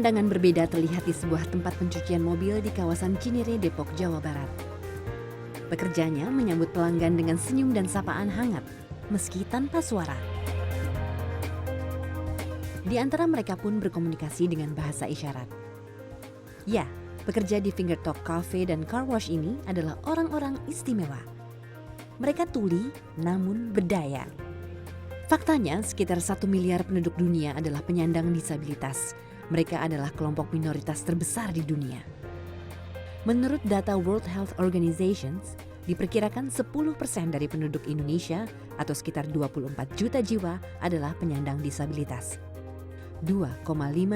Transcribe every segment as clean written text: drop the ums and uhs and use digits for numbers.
Pemandangan berbeda terlihat di sebuah tempat pencucian mobil di kawasan Cinere, Depok, Jawa Barat. Pekerjanya menyambut pelanggan dengan senyum dan sapaan hangat, meski tanpa suara. Di antara mereka pun berkomunikasi dengan bahasa isyarat. Ya, pekerja di Fingertalk Cafe dan Car Wash ini adalah orang-orang istimewa. Mereka tuli, namun berdaya. Faktanya, sekitar 1 miliar penduduk dunia adalah penyandang disabilitas. Mereka adalah kelompok minoritas terbesar di dunia. Menurut data World Health Organization, diperkirakan 10% dari penduduk Indonesia atau sekitar 24 juta jiwa adalah penyandang disabilitas. 2,5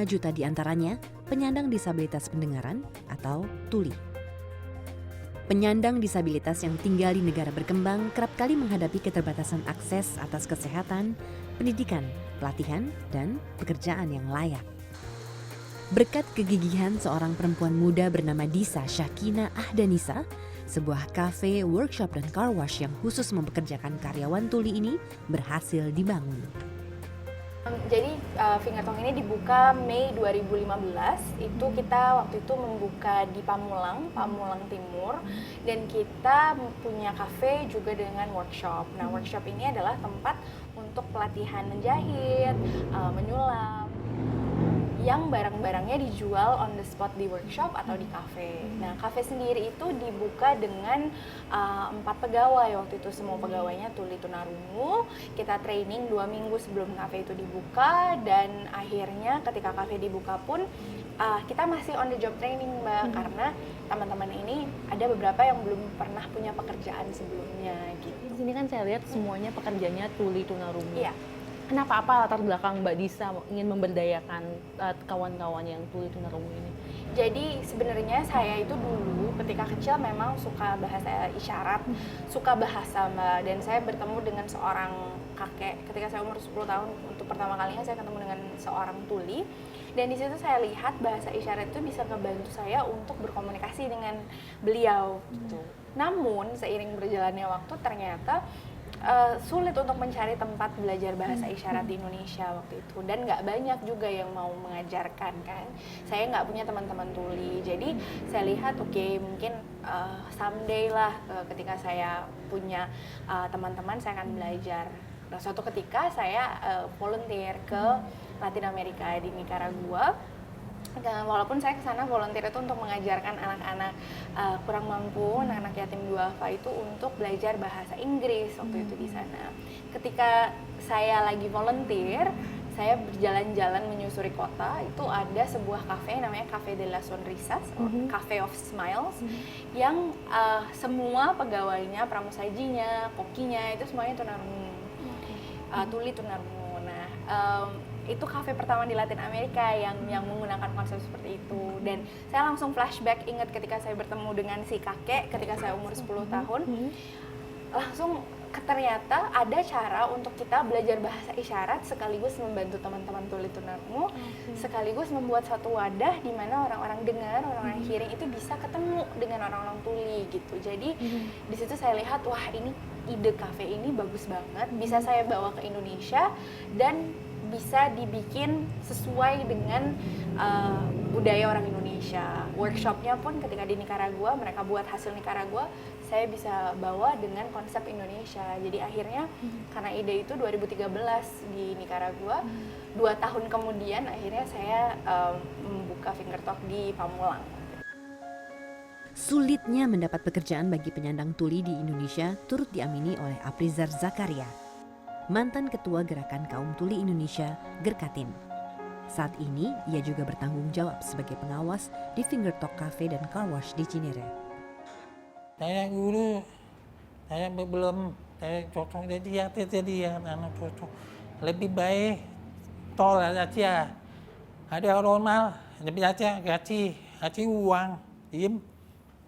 juta di antaranya penyandang disabilitas pendengaran atau tuli. Penyandang disabilitas yang tinggal di negara berkembang kerap kali menghadapi keterbatasan akses atas kesehatan, pendidikan, pelatihan, dan pekerjaan yang layak. Berkat kegigihan seorang perempuan muda bernama Disa Syakina Ahdanisa, sebuah kafe, workshop, dan car wash yang khusus mempekerjakan karyawan tuli ini berhasil dibangun. Jadi Fingertalk ini dibuka Mei 2015. Itu kita waktu itu membuka di Pamulang Timur, dan kita punya kafe juga dengan workshop. Nah, workshop ini adalah tempat untuk pelatihan menjahit, menyulam, yang barang-barangnya dijual on the spot di workshop atau di kafe. Nah, kafe sendiri itu dibuka dengan 4 pegawai. Waktu itu semua pegawainya tuli tunarungu. Kita training 2 minggu sebelum kafe itu dibuka, dan akhirnya ketika kafe dibuka pun kita masih on the job training, Mbak, karena teman-teman ini ada beberapa yang belum pernah punya pekerjaan sebelumnya gitu. Di sini kan saya lihat semuanya pekerjanya tuli tunarungu. Iya. Kenapa, apa latar belakang Mbak Disa ingin memberdayakan kawan-kawan yang tuli tunarungu ini? Jadi sebenarnya saya itu dulu ketika kecil memang suka bahasa isyarat, suka bahasa, Mbak. Dan saya bertemu dengan seorang kakek ketika saya umur 10 tahun. Untuk pertama kalinya saya ketemu dengan seorang tuli. Dan di situ saya lihat bahasa isyarat itu bisa ngebantu saya untuk berkomunikasi dengan beliau gitu. Namun seiring berjalannya waktu ternyata sulit untuk mencari tempat belajar bahasa isyarat di Indonesia waktu itu, dan nggak banyak juga yang mau mengajarkan kan. Saya nggak punya teman-teman tuli, jadi saya lihat oke, mungkin someday lah ketika saya punya teman-teman saya akan belajar. Nah, suatu ketika saya volunteer ke Latin Amerika di Nicaragua. Walaupun saya ke sana volunteer itu untuk mengajarkan anak-anak kurang mampu, anak-anak yatim duafa itu untuk belajar bahasa Inggris waktu itu di sana. Ketika saya lagi volunteer, saya berjalan-jalan menyusuri kota, itu ada sebuah kafe namanya Cafe de las Sonrisas, Cafe of Smiles, yang semua pegawainya, pramusajinya, kokinya itu semuanya tunarungu, tuli tunarungu. Nah, itu kafe pertama di Latin Amerika yang menggunakan konsep seperti itu. Dan saya langsung flashback, ingat ketika saya bertemu dengan si kakek ketika saya umur 10 tahun, langsung ternyata ada cara untuk kita belajar bahasa isyarat sekaligus membantu teman-teman tuli tunarungu, sekaligus membuat suatu wadah di mana orang-orang dengar, orang-orang hearing itu bisa ketemu dengan orang-orang tuli gitu. Jadi di situ saya lihat, wah, ini ide kafe ini bagus banget, bisa saya bawa ke Indonesia dan bisa dibikin sesuai dengan budaya orang Indonesia. Workshopnya pun ketika di Nicaragua, mereka buat hasil Nicaragua, saya bisa bawa dengan konsep Indonesia. Jadi akhirnya karena ide itu 2013 di Nicaragua, 2 tahun kemudian akhirnya saya membuka Fingertalk di Pamulang. Sulitnya mendapat pekerjaan bagi penyandang tuli di Indonesia turut diamini oleh Aprizar Zakaria, mantan Ketua Gerakan Kaum Tuli Indonesia, Gerkatin. Saat ini, ia juga bertanggung jawab sebagai pengawas di Fingertalk Cafe dan Car Wash di Cinere. Saya dulu, saya belum saya cocok jadi anak cocok. Lebih baik tol aja. Ada normal, lebih aja gaji uang, diem.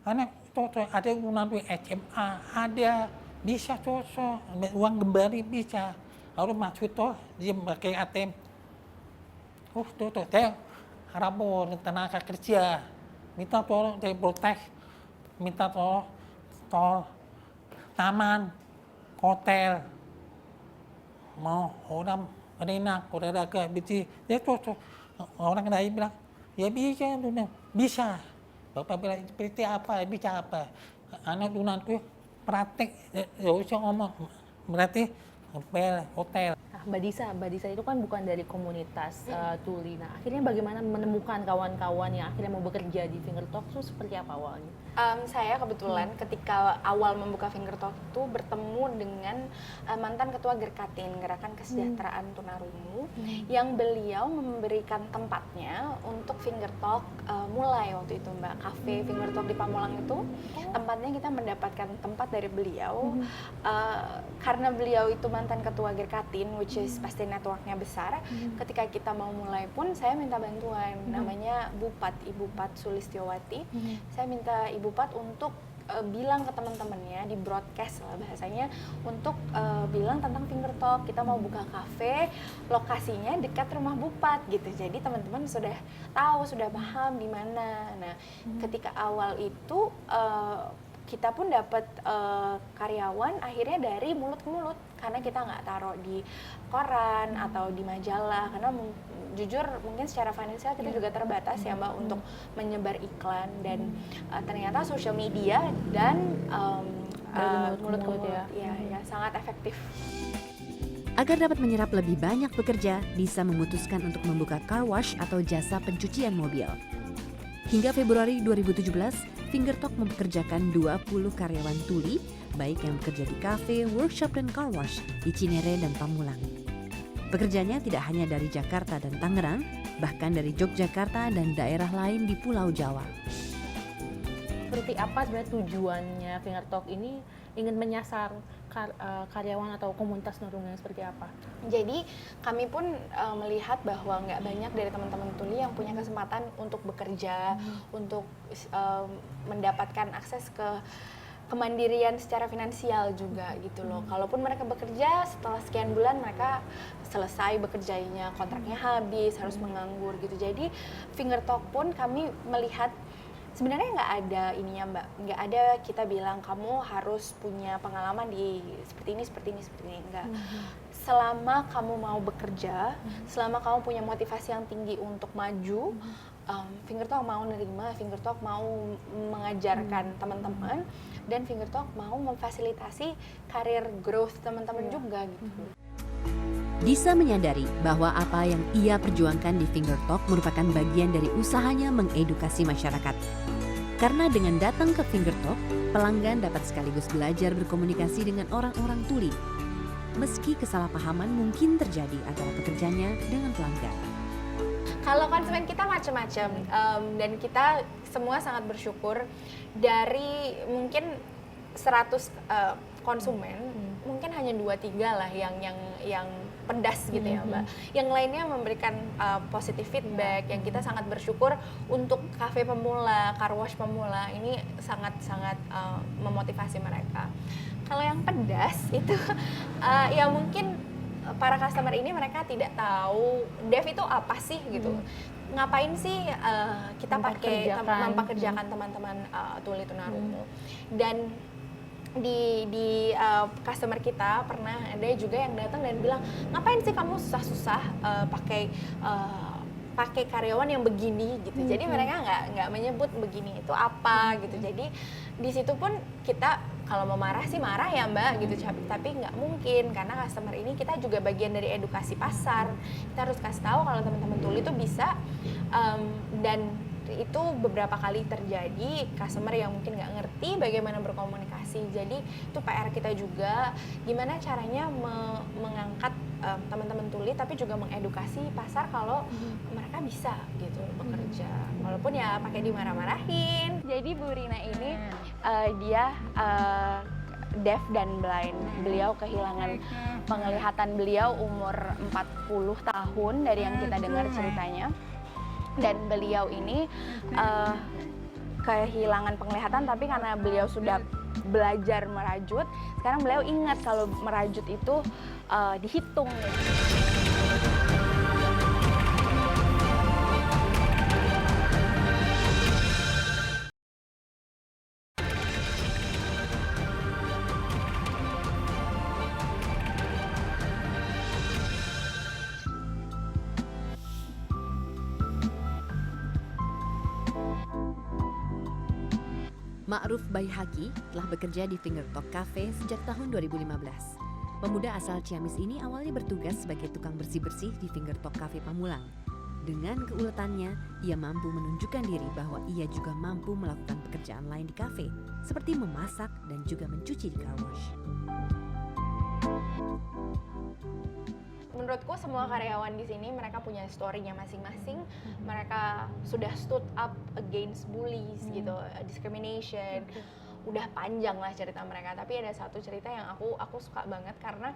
Anak cocok, ada nanti SMA, ada bisa cocok, uang kembali bisa. Harus masuk toh, dia pakai ATM. Cocok, saya rapor tenaga kerja, minta tolong saya protes, minta tolong tol, taman, hotel, mau orang enak, olahraga, biji, dia cocok. Orang lain bilang, Ya bisa, Tunan. Bisa. Bapak bilang seperti apa, bisa apa. Anak Tunan tuh praktek, ya usah ngomong. Berarti hotel. Nah, Mbak Disa itu kan bukan dari komunitas tuli. Nah, akhirnya bagaimana menemukan kawan-kawan yang akhirnya mau bekerja di Fingertalk itu seperti apa awalnya? Saya kebetulan ketika awal membuka Fingertalk itu bertemu dengan mantan ketua Gerkatin, Gerakan Kesejahteraan Tunarungu, yang beliau memberikan tempatnya untuk Fingertalk mulai waktu itu, Mbak. Cafe Fingertalk di Pamulang itu tempatnya kita mendapatkan tempat dari beliau. Karena beliau itu mantan ketua Gerkatin, which is pasti networknya besar. Ketika kita mau mulai pun saya minta bantuan, namanya Bupat, Ibu Pat Sulistiowati. Saya minta Ibu Pat untuk bilang ke teman-temannya di broadcast lah bahasanya untuk bilang tentang Fingertalk, kita mau buka kafe, lokasinya dekat rumah Bupat gitu. Jadi teman-teman sudah tahu, sudah paham di mana. Nah, ketika awal itu kita pun dapat karyawan akhirnya dari mulut ke mulut, karena kita nggak taruh di koran atau di majalah, karena jujur mungkin secara finansial kita juga terbatas ya Mbak untuk menyebar iklan, dan ternyata social media dan mulut ke mulut ya sangat efektif. Agar dapat menyerap lebih banyak pekerja, Disa memutuskan untuk membuka car wash atau jasa pencucian mobil. Hingga Februari 2017, Fingertalk mempekerjakan 20 karyawan tuli, baik yang bekerja di kafe, workshop, dan car wash di Cinere dan Pamulang. Pekerjanya tidak hanya dari Jakarta dan Tangerang, bahkan dari Yogyakarta dan daerah lain di Pulau Jawa. Seperti apa sebenarnya tujuannya Fingertalk ini ingin menyasar karyawan atau komunitas tunarungu yang seperti apa? Jadi kami pun melihat bahwa nggak banyak dari teman-teman tuli yang punya kesempatan untuk bekerja, untuk mendapatkan akses ke kemandirian secara finansial juga gitu loh. Kalaupun mereka bekerja, setelah sekian bulan mereka selesai bekerjanya, kontraknya habis, harus menganggur gitu. Jadi Fingertalk pun kami melihat sebenarnya nggak ada ininya Mbak, nggak ada kita bilang kamu harus punya pengalaman di seperti ini, enggak. Selama kamu mau bekerja, selama kamu punya motivasi yang tinggi untuk maju, Fingertalk mau nerima, Fingertalk mau mengajarkan teman-teman, dan Fingertalk mau memfasilitasi karir growth teman-teman juga gitu. Disa menyadari bahwa apa yang ia perjuangkan di Fingertalk merupakan bagian dari usahanya mengedukasi masyarakat. Karena dengan datang ke Fingertalk, pelanggan dapat sekaligus belajar berkomunikasi dengan orang-orang tuli. Meski kesalahpahaman mungkin terjadi antara pekerjanya dengan pelanggan. Kalau konsumen kita macam-macam, dan kita semua sangat bersyukur dari mungkin 100 konsumen, mungkin hanya 2-3 lah yang pedas gitu ya Mbak. Yang lainnya memberikan positive feedback, yang kita sangat bersyukur untuk kafe pemula, car wash pemula, ini sangat-sangat memotivasi mereka. Kalau yang pedas itu ya mungkin para customer ini mereka tidak tahu dev itu apa sih gitu. Ngapain sih kita pakai mempekerjakan teman-teman tuli tunarungu. Dan di customer kita pernah ada juga yang datang dan bilang, ngapain sih kamu susah-susah pakai karyawan yang begini gitu. Jadi mereka nggak menyebut begini itu apa gitu. Jadi di situ pun kita kalau mau marah sih marah ya Mbak gitu, tapi nggak mungkin karena customer ini kita juga bagian dari edukasi pasar. Kita harus kasih tahu kalau teman-teman tuli itu bisa, dan itu beberapa kali terjadi customer yang mungkin nggak ngerti bagaimana berkomunikasi. Jadi itu PR kita juga, gimana caranya mengangkat teman-teman tuli tapi juga mengedukasi pasar kalau mereka bisa gitu bekerja, walaupun ya pakai dimarah-marahin. Jadi Bu Rina ini dia deaf dan blind. Beliau kehilangan penglihatan beliau umur 40 tahun dari yang kita dengar ceritanya. Dan beliau ini kehilangan penglihatan, tapi karena beliau sudah belajar merajut, sekarang beliau ingat kalau merajut itu dihitung. Ma'ruf Baihaqi telah bekerja di Fingertalk Cafe sejak tahun 2015. Pemuda asal Ciamis ini awalnya bertugas sebagai tukang bersih-bersih di Fingertalk Cafe Pamulang. Dengan keuletannya, ia mampu menunjukkan diri bahwa ia juga mampu melakukan pekerjaan lain di kafe, seperti memasak dan juga mencuci di car wash. Menurutku semua karyawan di sini mereka punya story-nya masing-masing. Mereka sudah stood up against bullies gitu, discrimination. Udah panjang lah cerita mereka, tapi ada satu cerita yang aku suka banget karena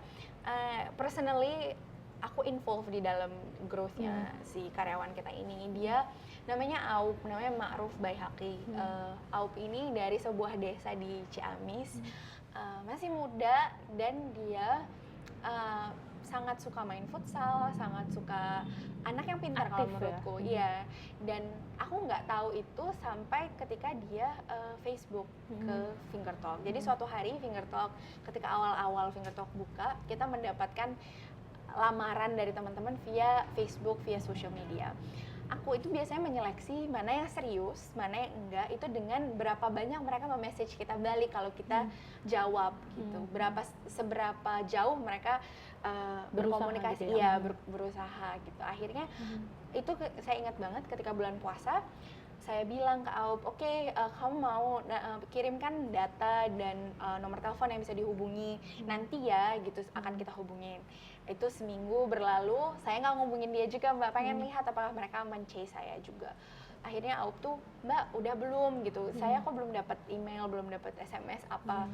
personally aku involved di dalam growth-nya si karyawan kita ini. Dia namanya Aup, namanya Ma'ruf Baihaqi. Aup ini dari sebuah desa di Ciamis, masih muda dan dia sangat suka main futsal, sangat suka anak yang pintar kalau menurutku. Iya. Dan aku nggak tahu itu sampai ketika dia Facebook ke Fingertalk. Jadi suatu hari Fingertalk, ketika awal-awal Fingertalk buka, kita mendapatkan lamaran dari teman-teman via Facebook, via social media. Aku itu biasanya menyeleksi mana yang serius, mana yang enggak, itu dengan berapa banyak mereka nge-message kita balik kalau kita jawab gitu. Seberapa jauh mereka berkomunikasi, gitu ya, berusaha gitu. Akhirnya itu saya ingat banget ketika bulan puasa, saya bilang ke Aup, oke, kamu mau kirimkan data dan nomor telepon yang bisa dihubungi nanti ya, gitu akan kita hubungin. Itu seminggu berlalu, saya nggak ngubungin dia juga, Mbak, pengen lihat apakah mereka men-chase saya juga. Akhirnya Aup tuh, Mbak, udah belum gitu, saya kok belum dapat email, belum dapat SMS apa.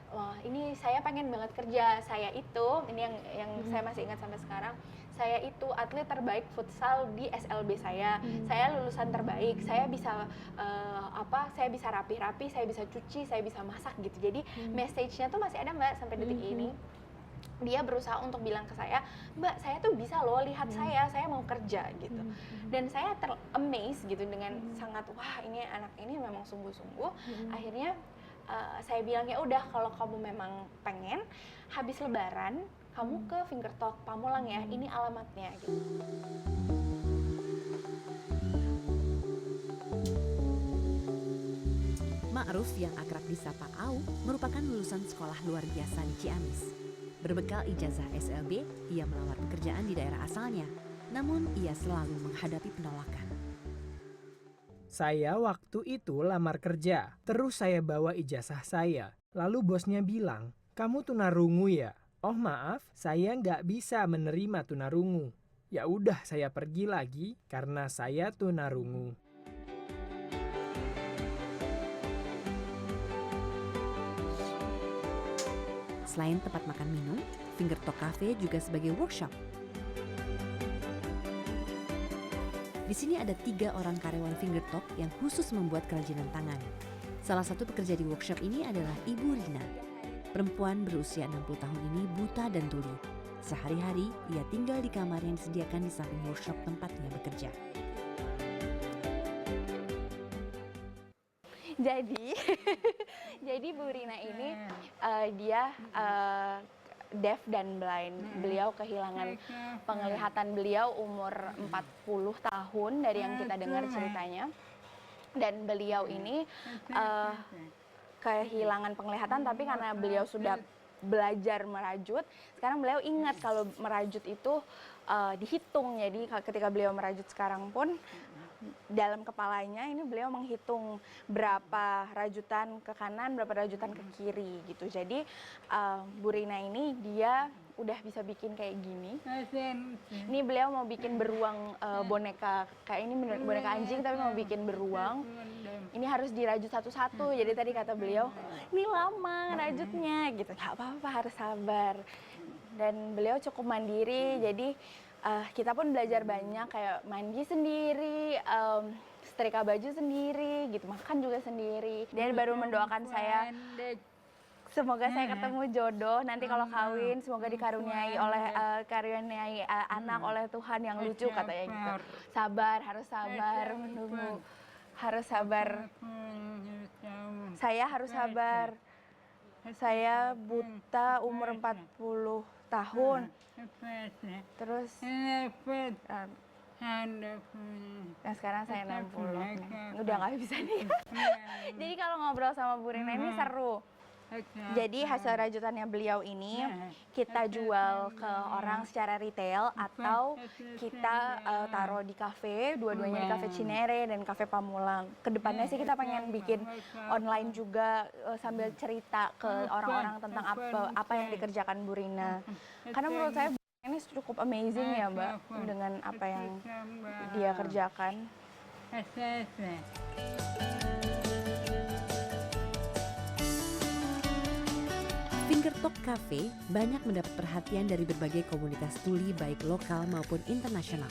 Wah, ini saya pengen banget kerja. Saya itu, ini yang saya masih ingat sampai sekarang, saya itu atlet terbaik futsal di SLB saya. Saya lulusan terbaik. Saya bisa saya bisa rapi-rapi, saya bisa cuci, saya bisa masak gitu. Jadi message-nya tuh masih ada, Mbak, sampai detik ini. Dia berusaha untuk bilang ke saya, Mbak, saya tuh bisa loh, lihat saya mau kerja gitu. Dan saya ter-amaze gitu dengan sangat, wah, ini anak ini memang sungguh-sungguh. Akhirnya saya bilang, ya udah, kalau kamu memang pengen, habis lebaran kamu ke Fingertalk Pamulang ya, ini alamatnya gitu. Ma'ruf yang akrab disapa Au merupakan lulusan sekolah luar biasa di Ciamis. Berbekal ijazah SLB, ia melamar pekerjaan di daerah asalnya, namun ia selalu menghadapi penolakan. Saya waktu itu lamar kerja, terus saya bawa ijazah saya. Lalu bosnya bilang, kamu tunarungu ya? Oh maaf, saya nggak bisa menerima tunarungu. Ya udah, saya pergi lagi karena saya tunarungu. Selain tempat makan minum, Fingertalk Cafe juga sebagai workshop. Di sini ada 3 orang karyawan Fingertalk yang khusus membuat kerajinan tangan. Salah satu pekerja di workshop ini adalah Ibu Rina. Perempuan berusia 60 tahun ini buta dan tuli. Sehari-hari ia tinggal di kamar yang disediakan di samping workshop tempatnya bekerja. Jadi Bu Rina ini dia deaf dan blind. Beliau kehilangan penglihatan beliau umur 40 tahun dari yang kita dengar ceritanya. Dan beliau ini kehilangan penglihatan, tapi karena beliau sudah belajar merajut, sekarang beliau ingat kalau merajut itu dihitung. Jadi ketika beliau merajut sekarang pun dalam kepalanya ini beliau menghitung berapa rajutan ke kanan, berapa rajutan ke kiri gitu. Jadi Bu Rina ini dia udah bisa bikin kayak gini. Ini beliau mau bikin beruang boneka, kayak ini boneka anjing tapi mau bikin beruang. Ini harus dirajut satu-satu. Jadi tadi kata beliau, ini lama rajutnya gitu. Gak apa-apa, harus sabar. Dan beliau cukup mandiri, jadi kita pun belajar banyak, kayak mandi sendiri, setrika baju sendiri, gitu, makan juga sendiri. Dia baru mendoakan saya, semoga saya ketemu jodoh nanti kalau kawin, semoga dikaruniai anak oleh Tuhan yang lucu, katanya gitu. Sabar, harus sabar menunggu, harus sabar. Saya harus sabar. Saya buta umur 40 tahun. Terus Nah sekarang saya 60. Nah, udah nggak bisa nih. Jadi kalau ngobrol sama Bu Rina ini seru. Jadi hasil rajutannya beliau ini kita jual ke orang secara retail atau kita taruh di kafe, dua-duanya di kafe Cinere dan kafe Pamulang. Kedepannya sih kita pengen bikin online juga sambil cerita ke orang-orang tentang apa yang dikerjakan Bu Rina. Karena menurut saya Bu Rina ini cukup amazing ya Mbak dengan apa yang dia kerjakan. Fingertalk Cafe banyak mendapat perhatian dari berbagai komunitas tuli baik lokal maupun internasional.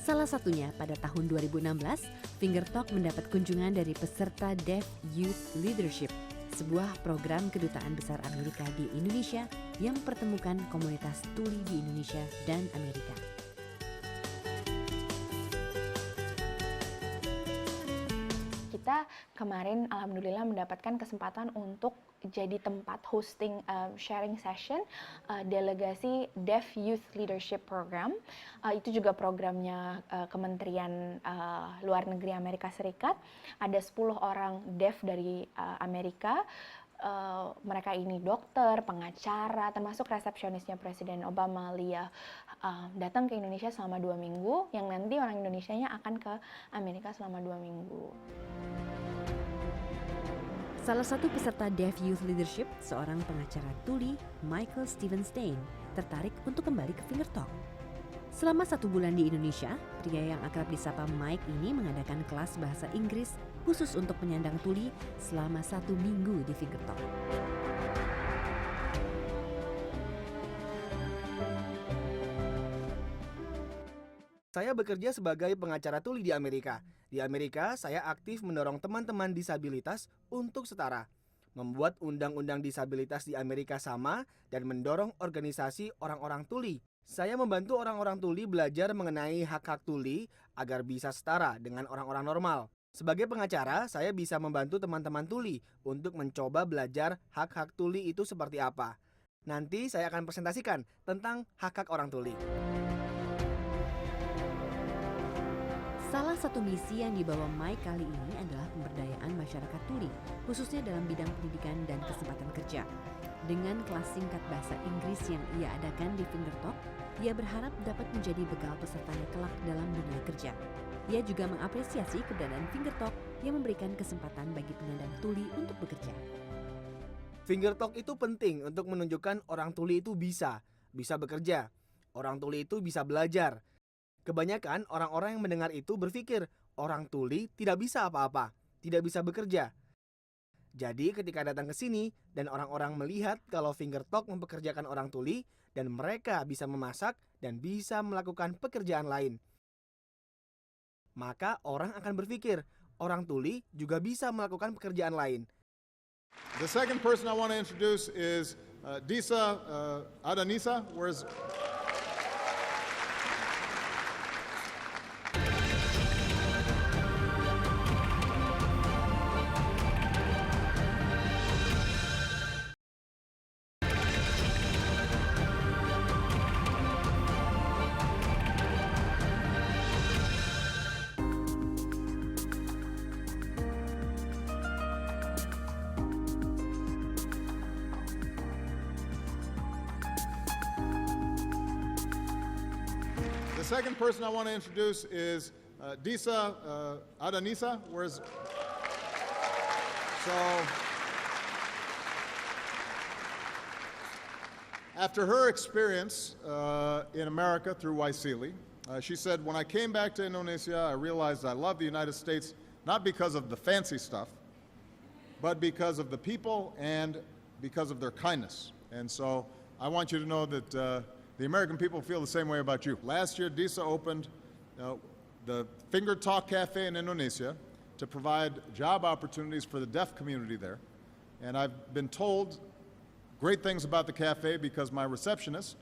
Salah satunya pada tahun 2016, Fingertalk mendapat kunjungan dari peserta Deaf Youth Leadership, sebuah program kedutaan besar Amerika di Indonesia yang mempertemukan komunitas tuli di Indonesia dan Amerika. Kita kemarin alhamdulillah mendapatkan kesempatan untuk jadi tempat hosting sharing session delegasi Deaf Youth Leadership Program. Itu juga programnya Kementerian Luar Negeri Amerika Serikat. Ada 10 orang deaf dari Amerika. Mereka ini dokter, pengacara, termasuk resepsionisnya Presiden Obama, Lia, datang ke Indonesia selama 2 minggu, yang nanti orang Indonesianya akan ke Amerika selama 2 minggu. Salah satu peserta Deaf Youth Leadership, seorang pengacara tuli, Michael Stevenstein, tertarik untuk kembali ke Fingertalk. Selama 1 bulan di Indonesia, pria yang akrab disapa Mike ini mengadakan kelas bahasa Inggris khusus untuk penyandang tuli selama 1 minggu di Fingertalk. Saya bekerja sebagai pengacara tuli di Amerika. Di Amerika, saya aktif mendorong teman-teman disabilitas untuk setara, membuat undang-undang disabilitas di Amerika sama, dan mendorong organisasi orang-orang tuli. Saya membantu orang-orang tuli belajar mengenai hak-hak tuli agar bisa setara dengan orang-orang normal. Sebagai pengacara, saya bisa membantu teman-teman tuli untuk mencoba belajar hak-hak tuli itu seperti apa. Nanti saya akan presentasikan tentang hak-hak orang tuli. Salah satu misi yang dibawa Mike kali ini adalah pemberdayaan masyarakat tuli, khususnya dalam bidang pendidikan dan kesempatan kerja. Dengan kelas singkat bahasa Inggris yang ia adakan di Fingertalk, ia berharap dapat menjadi bekal pesertanya kelak dalam dunia kerja. Ia juga mengapresiasi keberadaan Fingertalk yang memberikan kesempatan bagi penyandang tuli untuk bekerja. Fingertalk itu penting untuk menunjukkan orang tuli itu bisa bekerja. Orang tuli itu bisa belajar. Kebanyakan orang-orang yang mendengar itu berpikir orang tuli tidak bisa apa-apa, tidak bisa bekerja. Jadi ketika datang ke sini dan orang-orang melihat kalau Fingertalk mempekerjakan orang tuli dan mereka bisa memasak dan bisa melakukan pekerjaan lain, maka orang akan berpikir orang tuli juga bisa melakukan pekerjaan lain. The second person I want to introduce is Disa Adanisa. Where's The second person I want to introduce is Disa Adanisa. Where's so after her experience in America through Waisili, she said, when I came back to Indonesia, I realized I love the United States not because of the fancy stuff, but because of the people and because of their kindness. And so I want you to know that the American people feel the same way about you. Last year, Disa opened the Fingertalk Cafe in Indonesia to provide job opportunities for the deaf community there. And I've been told great things about the cafe because my receptionist,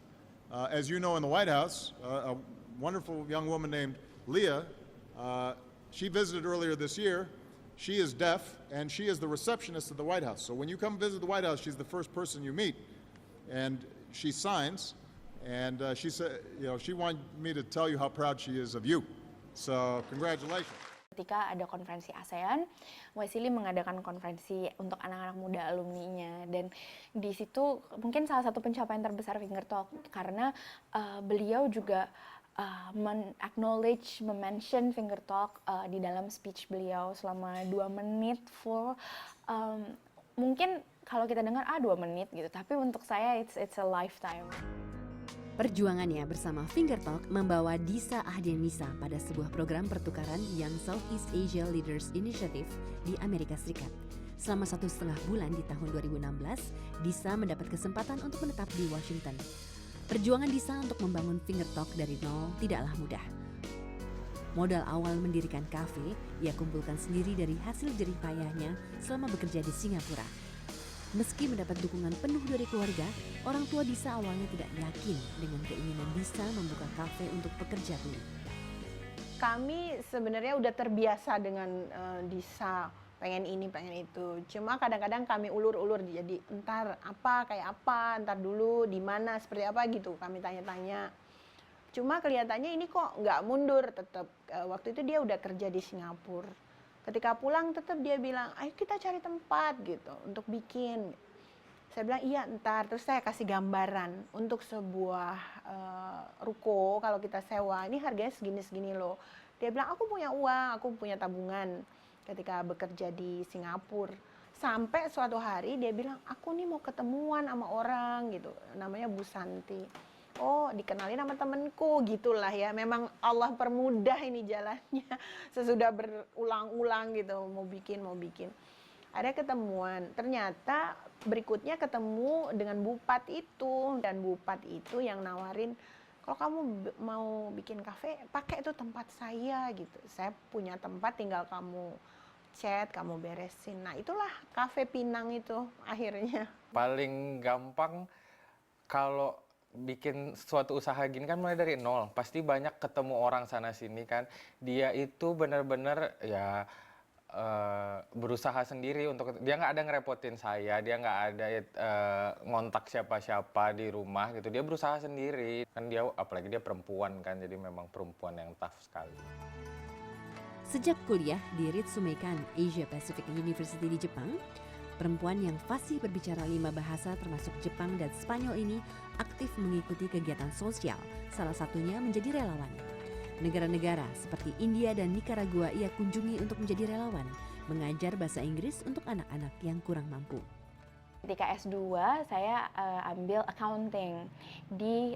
as you know in the White House, a wonderful young woman named Leah, she visited earlier this year. She is deaf, and she is the receptionist at the White House. So when you come visit the White House, she's the first person you meet. And she signs, And she said, she wanted me to tell you how proud she is of you. So congratulations. Ketika ada konferensi ASEAN, Waisili mengadakan konferensi untuk anak-anak muda alumninya, dan di situ mungkin salah satu pencapaian terbesar Finger Talk karena beliau juga mention Finger Talk di dalam speech beliau selama 2 menit full. Mungkin kalau kita dengar 2 menit gitu, tapi untuk saya it's a lifetime. Perjuangannya bersama Finger Talk membawa Disa Ahdianisa pada sebuah program pertukaran Young Southeast Asia Leaders Initiative di Amerika Serikat. Selama 1,5 bulan di tahun 2016, Disa mendapat kesempatan untuk menetap di Washington. Perjuangan Disa untuk membangun Finger Talk dari nol tidaklah mudah. Modal awal mendirikan kafe, ia kumpulkan sendiri dari hasil jerih payahnya selama bekerja di Singapura. Meski mendapat dukungan penuh dari keluarga, orang tua Disa awalnya tidak yakin dengan keinginan Disa membuka kafe untuk pekerja tuli. Kami sebenarnya udah terbiasa dengan Disa, pengen ini, pengen itu. Cuma kadang-kadang kami ulur-ulur, jadi entar kayak apa, entar dulu, di mana, seperti apa gitu. Kami tanya-tanya. Cuma kelihatannya ini kok nggak mundur tetap. Waktu itu dia udah kerja di Singapura. Ketika pulang tetap dia bilang, ayo kita cari tempat gitu untuk bikin. Saya bilang iya entar, terus saya kasih gambaran untuk sebuah ruko kalau kita sewa, ini harganya segini-segini loh. Dia bilang aku punya uang, aku punya tabungan ketika bekerja di Singapura. Sampai suatu hari dia bilang, aku nih mau ketemuan sama orang gitu, namanya Bu Santi. Oh, dikenalin sama temenku, gitulah ya. Memang Allah permudah ini jalannya. Sesudah berulang-ulang gitu, mau bikin. Ada ketemuan. Ternyata berikutnya ketemu dengan Bupat itu. Dan Bupat itu yang nawarin, kalau kamu mau bikin kafe, pakai itu tempat saya gitu. Saya punya tempat, tinggal kamu cat, kamu beresin. Nah, itulah Cafe Pinang itu akhirnya. Paling gampang kalau bikin suatu usaha gini kan mulai dari nol. Pasti banyak ketemu orang sana sini kan. Dia itu benar-benar ya berusaha sendiri untuk, dia nggak ada ngerepotin saya, dia nggak ada ngontak siapa-siapa di rumah gitu. Dia berusaha sendiri kan, dia apalagi dia perempuan kan, jadi memang perempuan yang tough sekali. Sejak kuliah di Ritsumeikan Asia Pacific University di Jepang, perempuan yang fasih berbicara 5 bahasa termasuk Jepang dan Spanyol ini aktif mengikuti kegiatan sosial, salah satunya menjadi relawan. Negara-negara seperti India dan Nicaragua ia kunjungi untuk menjadi relawan, mengajar bahasa Inggris untuk anak-anak yang kurang mampu. Ketika S2, saya ambil accounting di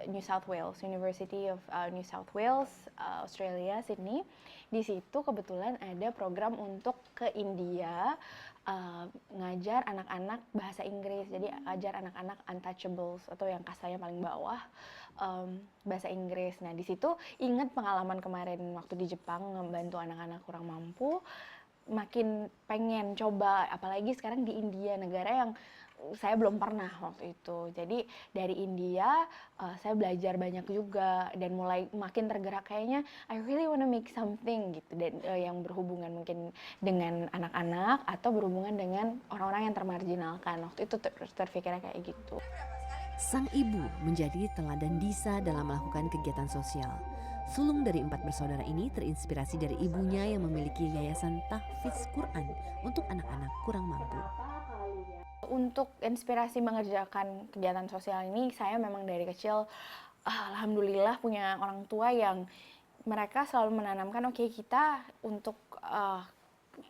New South Wales, University of New South Wales, Australia, Sydney. Di situ kebetulan ada program untuk ke India, ngajar anak-anak bahasa Inggris. Jadi ajar anak-anak untouchables atau yang kastanya paling bawah, bahasa Inggris. Nah, di situ ingat pengalaman kemarin waktu di Jepang membantu anak-anak kurang mampu. Makin pengen coba, apalagi sekarang di India, negara yang saya belum pernah waktu itu. Jadi dari India saya belajar banyak juga dan mulai makin tergerak, kayaknya I really wanna make something gitu, dan yang berhubungan mungkin dengan anak-anak atau berhubungan dengan orang-orang yang termarginalkan. Waktu itu terpikirnya kayak gitu. Sang ibu menjadi teladan Disa dalam melakukan kegiatan sosial. Sulung dari 4 bersaudara ini terinspirasi dari ibunya yang memiliki yayasan tahfiz Quran untuk anak-anak kurang mampu. Untuk inspirasi mengerjakan kegiatan sosial ini, saya memang dari kecil alhamdulillah punya orang tua yang mereka selalu menanamkan, oke, kita untuk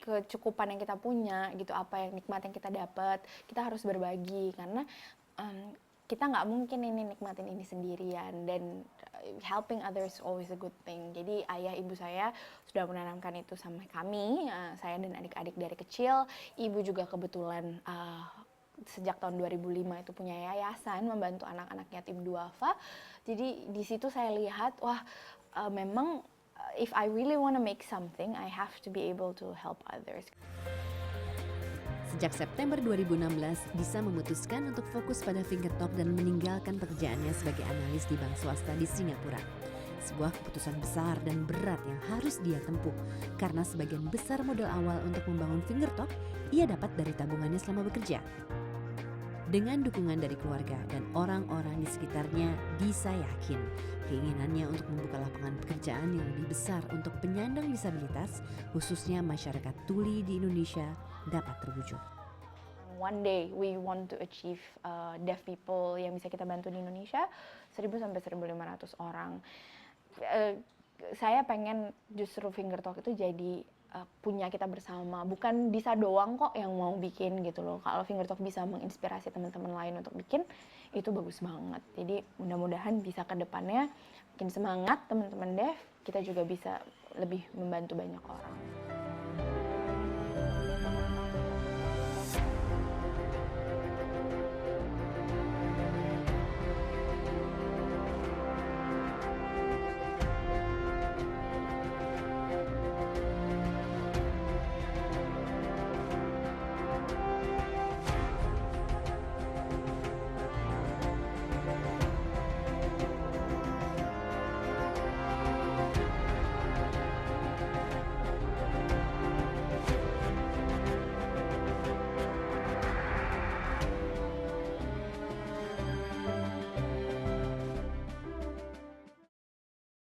kecukupan yang kita punya gitu, apa yang nikmat yang kita dapat, kita harus berbagi, karena kita nggak mungkin ini nikmatin ini sendirian, dan helping others always a good thing. Jadi ayah ibu saya sudah menanamkan itu sama kami, saya dan adik-adik dari kecil. Ibu juga kebetulan sejak tahun 2005 itu punya yayasan membantu anak-anak yatim duafa. Jadi di situ saya lihat, wah memang if I really want to make something, I have to be able to help others. Sejak September 2016, Disa memutuskan untuk fokus pada Finger Talk dan meninggalkan pekerjaannya sebagai analis di bank swasta di Singapura. Sebuah keputusan besar dan berat yang harus dia tempuh, karena sebagian besar modal awal untuk membangun Finger Talk ia dapat dari tabungannya selama bekerja. Dengan dukungan dari keluarga dan orang-orang di sekitarnya, Disa yakin keinginannya untuk membuka lapangan pekerjaan yang lebih besar untuk penyandang disabilitas, khususnya masyarakat tuli di Indonesia, dapat terwujud. One day we want to achieve deaf people yang bisa kita bantu di Indonesia 1.000 sampai 1.500 orang. Saya pengen justru Finger Talk itu jadi punya kita bersama, bukan Disa doang kok yang mau bikin gitu loh. Kalau Finger Talk bisa menginspirasi teman-teman lain untuk bikin, itu bagus banget. Jadi mudah-mudahan bisa ke depannya makin semangat teman-teman deaf, kita juga bisa lebih membantu banyak orang.